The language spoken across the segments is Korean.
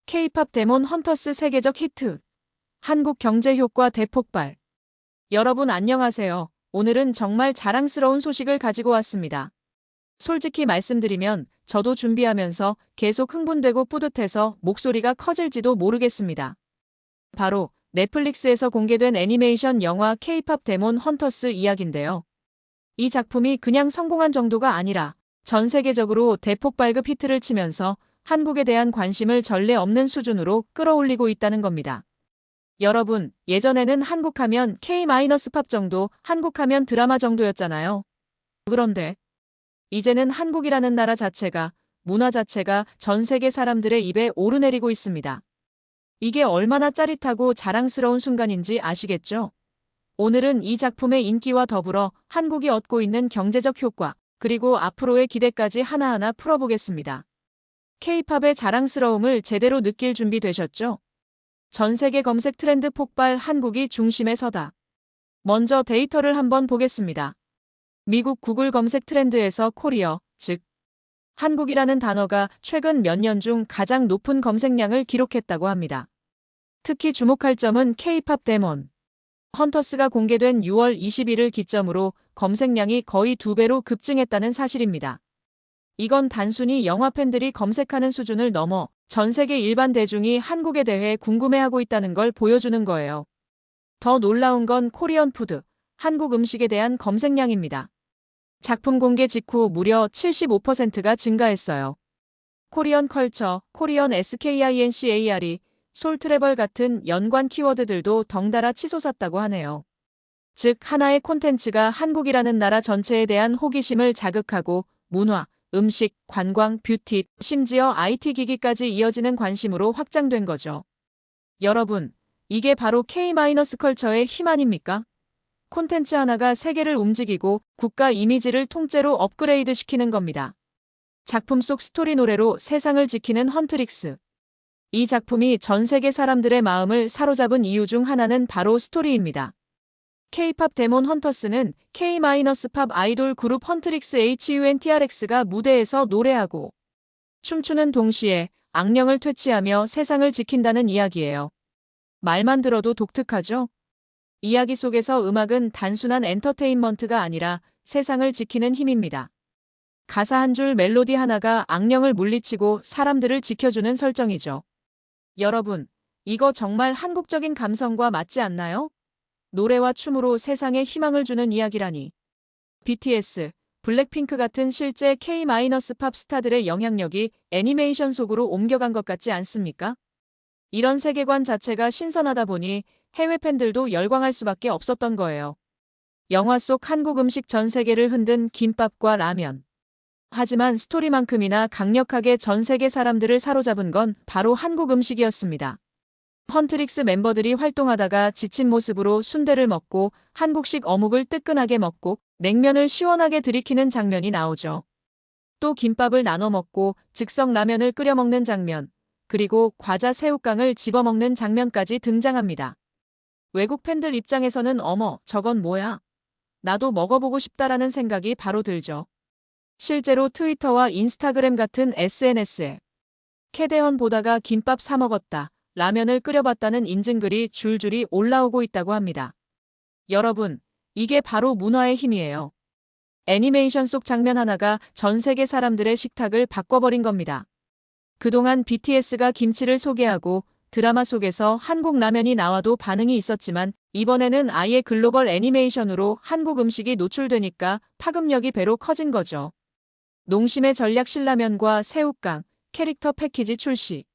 K-팝 데몬 헌터스 세계적 히트. 한국 경제 효과 대폭발. 여러분 안녕하세요. 오늘은 정말 자랑스러운 소식을 가지고 왔습니다. 솔직히 말씀드리면 저도 준비하면서 계속 흥분되고 뿌듯해서 목소리가 커질지도 모르겠습니다. 바로 넷플릭스에서 공개된 애니메이션 영화 K-팝 데몬 헌터스 이야기인데요. 이 작품이 그냥 성공한 정도가 아니라 전 세계적으로 대폭발급 히트를 치면서 한국에 대한 관심을 전례 없는 수준으로 끌어올리고 있다는 겁니다. 여러분, 예전에는 한국하면 K-팝 정도, 한국하면 드라마 정도였잖아요. 그런데 이제는 한국이라는 나라 자체가, 문화 자체가 전 세계 사람들의 입에 오르내리고 있습니다. 이게 얼마나 짜릿하고 자랑스러운 순간인지 아시겠죠? 오늘은 이 작품의 인기와 더불어 한국이 얻고 있는 경제적 효과, 그리고 앞으로의 기대까지 하나하나 풀어보겠습니다. K-팝의 자랑스러움을 제대로 느낄 준비 되셨죠? 전 세계 검색 트렌드 폭발, 한국이 중심에 서다. 먼저 데이터를 한번 보겠습니다. 미국 구글 검색 트렌드에서 코리어, 즉 한국이라는 단어가 최근 몇 년 중 가장 높은 검색량을 기록했다고 합니다. 특히 주목할 점은 K-팝 데몬 헌터스가 공개된 6월 20일을 기점으로 검색량이 거의 2배로 급증했다는 사실입니다. 이건 단순히 영화 팬들이 검색하는 수준을 넘어 전 세계 일반 대중이 한국에 대해 궁금해하고 있다는 걸 보여주는 거예요. 더 놀라운 건 코리안 푸드, 한국 음식에 대한 검색량입니다. 작품 공개 직후 무려 75%가 증가했어요. 코리안 컬처, 코리안 SKINCARE, 솔트래벌 같은 연관 키워드들도 덩달아 치솟았다고 하네요. 즉 하나의 콘텐츠가 한국이라는 나라 전체에 대한 호기심을 자극하고 문화, 음식, 관광, 뷰티, 심지어 IT 기기까지 이어지는 관심으로 확장된 거죠. 여러분, 이게 바로 K-컬처의 힘 아닙니까? 콘텐츠 하나가 세계를 움직이고 국가 이미지를 통째로 업그레이드 시키는 겁니다. 작품 속 스토리 노래로 세상을 지키는 헌트릭스. 이 작품이 전 세계 사람들의 마음을 사로잡은 이유 중 하나는 바로 스토리입니다. K-팝 데몬 헌터스는 K-팝 아이돌 그룹 헌트릭스 HUNTRX가 무대에서 노래하고 춤추는 동시에 악령을 퇴치하며 세상을 지킨다는 이야기예요. 말만 들어도 독특하죠? 이야기 속에서 음악은 단순한 엔터테인먼트가 아니라 세상을 지키는 힘입니다. 가사 한 줄 멜로디 하나가 악령을 물리치고 사람들을 지켜주는 설정이죠. 여러분, 이거 정말 한국적인 감성과 맞지 않나요? 노래와 춤으로 세상에 희망을 주는 이야기라니. BTS, 블랙핑크 같은 실제 K-팝 스타들의 영향력이 애니메이션 속으로 옮겨간 것 같지 않습니까? 이런 세계관 자체가 신선하다 보니 해외 팬들도 열광할 수밖에 없었던 거예요. 영화 속 한국 음식 전 세계를 흔든 김밥과 라면. 하지만 스토리만큼이나 강력하게 전 세계 사람들을 사로잡은 건 바로 한국 음식이었습니다. 헌트릭스 멤버들이 활동하다가 지친 모습으로 순대를 먹고 한국식 어묵을 뜨끈하게 먹고 냉면을 시원하게 들이키는 장면이 나오죠. 또 김밥을 나눠 먹고 즉석 라면을 끓여 먹는 장면, 그리고 과자 새우깡을 집어먹는 장면까지 등장합니다. 외국 팬들 입장에서는 어머, 저건 뭐야? 나도 먹어보고 싶다라는 생각이 바로 들죠. 실제로 트위터와 인스타그램 같은 SNS에 캐대헌 보다가 김밥 사 먹었다, 라면을 끓여봤다는 인증글이 줄줄이 올라오고 있다고 합니다. 여러분, 이게 바로 문화의 힘이에요. 애니메이션 속 장면 하나가 전 세계 사람들의 식탁을 바꿔버린 겁니다. 그동안 BTS가 김치를 소개하고 드라마 속에서 한국 라면이 나와도 반응이 있었지만 이번에는 아예 글로벌 애니메이션으로 한국 음식이 노출되니까 파급력이 배로 커진 거죠. 농심의 전략 신라면과 새우깡, 캐릭터 패키지 출시.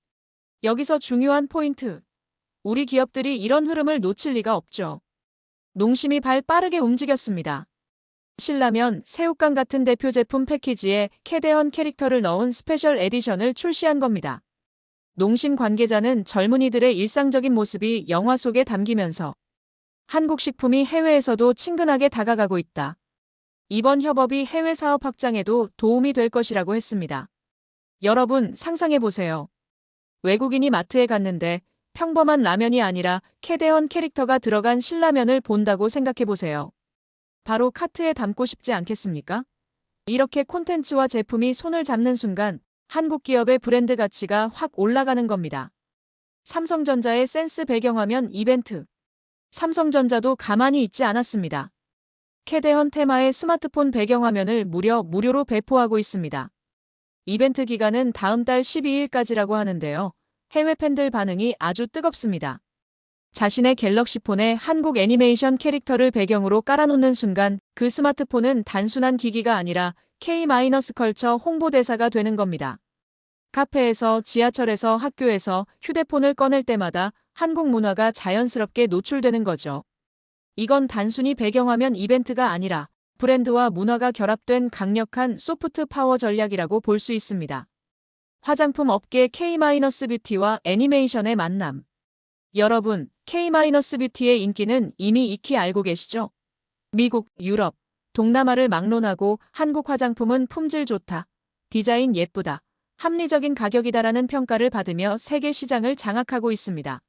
여기서 중요한 포인트. 우리 기업들이 이런 흐름을 놓칠 리가 없죠. 농심이 발 빠르게 움직였습니다. 신라면, 새우깡 같은 대표 제품 패키지에 캐대헌 캐릭터를 넣은 스페셜 에디션을 출시한 겁니다. 농심 관계자는 젊은이들의 일상적인 모습이 영화 속에 담기면서 한국 식품이 해외에서도 친근하게 다가가고 있다. 이번 협업이 해외 사업 확장에도 도움이 될 것이라고 했습니다. 여러분 상상해보세요. 외국인이 마트에 갔는데 평범한 라면이 아니라 캐대헌 캐릭터가 들어간 신라면을 본다고 생각해보세요. 바로 카트에 담고 싶지 않겠습니까? 이렇게 콘텐츠와 제품이 손을 잡는 순간 한국 기업의 브랜드 가치가 확 올라가는 겁니다. 삼성전자의 센스 배경화면 이벤트. 삼성전자도 가만히 있지 않았습니다. 캐대헌 테마의 스마트폰 배경화면을 무료로 배포하고 있습니다. 이벤트 기간은 다음 달 12일까지라고 하는데요. 해외 팬들 반응이 아주 뜨겁습니다. 자신의 갤럭시 폰에 한국 애니메이션 캐릭터를 배경으로 깔아놓는 순간 그 스마트폰은 단순한 기기가 아니라 K-컬처 홍보대사가 되는 겁니다. 카페에서, 지하철에서, 학교에서 휴대폰을 꺼낼 때마다 한국 문화가 자연스럽게 노출되는 거죠. 이건 단순히 배경화면 이벤트가 아니라 브랜드와 문화가 결합된 강력한 소프트 파워 전략이라고 볼 수 있습니다. 화장품 업계 K-뷰티와 애니메이션의 만남. 여러분, K-뷰티의 인기는 이미 익히 알고 계시죠? 미국, 유럽, 동남아를 막론하고 한국 화장품은 품질 좋다, 디자인 예쁘다, 합리적인 가격이다라는 평가를 받으며 세계 시장을 장악하고 있습니다.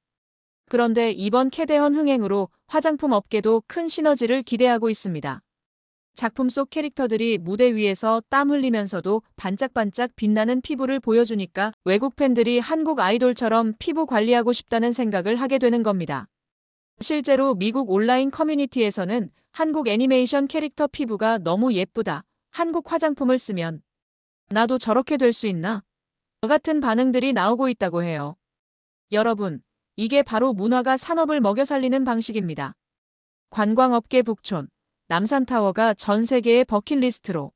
그런데 이번 캐대헌 흥행으로 화장품 업계도 큰 시너지를 기대하고 있습니다. 작품 속 캐릭터들이 무대 위에서 땀 흘리면서도 반짝반짝 빛나는 피부를 보여주니까 외국 팬들이 한국 아이돌처럼 피부 관리하고 싶다는 생각을 하게 되는 겁니다. 실제로 미국 온라인 커뮤니티에서는 한국 애니메이션 캐릭터 피부가 너무 예쁘다, 한국 화장품을 쓰면 나도 저렇게 될 수 있나? 같은 반응들이 나오고 있다고 해요. 여러분, 이게 바로 문화가 산업을 먹여 살리는 방식입니다. 관광업계 북촌, 남산타워가 전 세계의 버킷리스트로.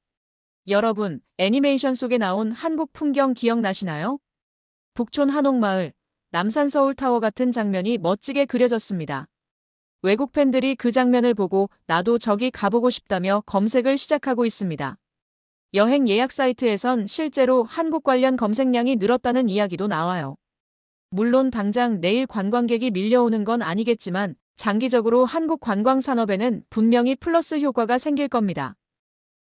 여러분, 애니메이션 속에 나온 한국 풍경 기억나시나요? 북촌 한옥마을, 남산 서울타워 같은 장면이 멋지게 그려졌습니다. 외국 팬들이 그 장면을 보고 나도 저기 가보고 싶다며 검색을 시작하고 있습니다. 여행 예약 사이트에선 실제로 한국 관련 검색량이 늘었다는 이야기도 나와요. 물론 당장 내일 관광객이 밀려오는 건 아니겠지만 장기적으로 한국 관광 산업에는 분명히 플러스 효과가 생길 겁니다.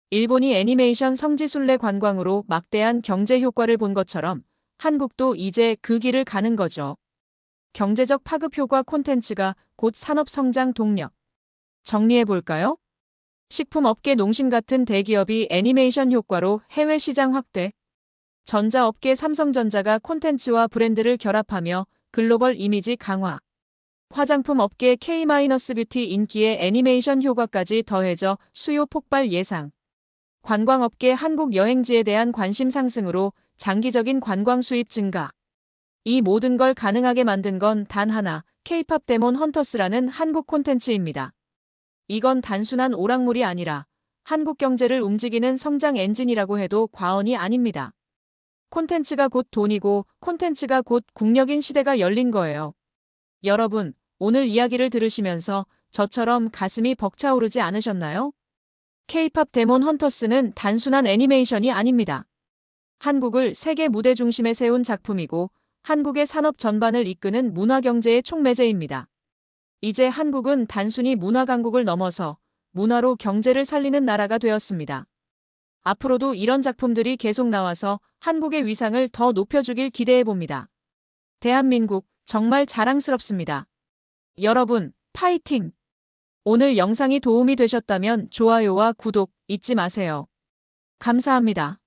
일본이 애니메이션 성지순례 관광으로 막대한 경제 효과를 본 것처럼 한국도 이제 그 길을 가는 거죠. 경제적 파급 효과 콘텐츠가 곧 산업 성장 동력. 정리해 볼까요? 식품업계 농심 같은 대기업이 애니메이션 효과로 해외 시장 확대. 전자업계 삼성전자가 콘텐츠와 브랜드를 결합하며 글로벌 이미지 강화. 화장품 업계 K-뷰티 인기에 애니메이션 효과까지 더해져 수요 폭발 예상. 관광업계 한국 여행지에 대한 관심 상승으로 장기적인 관광 수입 증가. 이 모든 걸 가능하게 만든 건 단 하나, K-팝 데몬 헌터스라는 한국 콘텐츠입니다. 이건 단순한 오락물이 아니라 한국 경제를 움직이는 성장 엔진이라고 해도 과언이 아닙니다. 콘텐츠가 곧 돈이고 콘텐츠가 곧 국력인 시대가 열린 거예요. 여러분, 오늘 이야기를 들으시면서 저처럼 가슴이 벅차오르지 않으셨나요? K-팝 데몬 헌터스는 단순한 애니메이션이 아닙니다. 한국을 세계 무대 중심에 세운 작품이고 한국의 산업 전반을 이끄는 문화경제의 촉매제입니다. 이제 한국은 단순히 문화 강국을 넘어서 문화로 경제를 살리는 나라가 되었습니다. 앞으로도 이런 작품들이 계속 나와서 한국의 위상을 더 높여주길 기대해봅니다. 대한민국, 정말 자랑스럽습니다. 여러분, 파이팅! 오늘 영상이 도움이 되셨다면 좋아요와 구독 잊지 마세요. 감사합니다.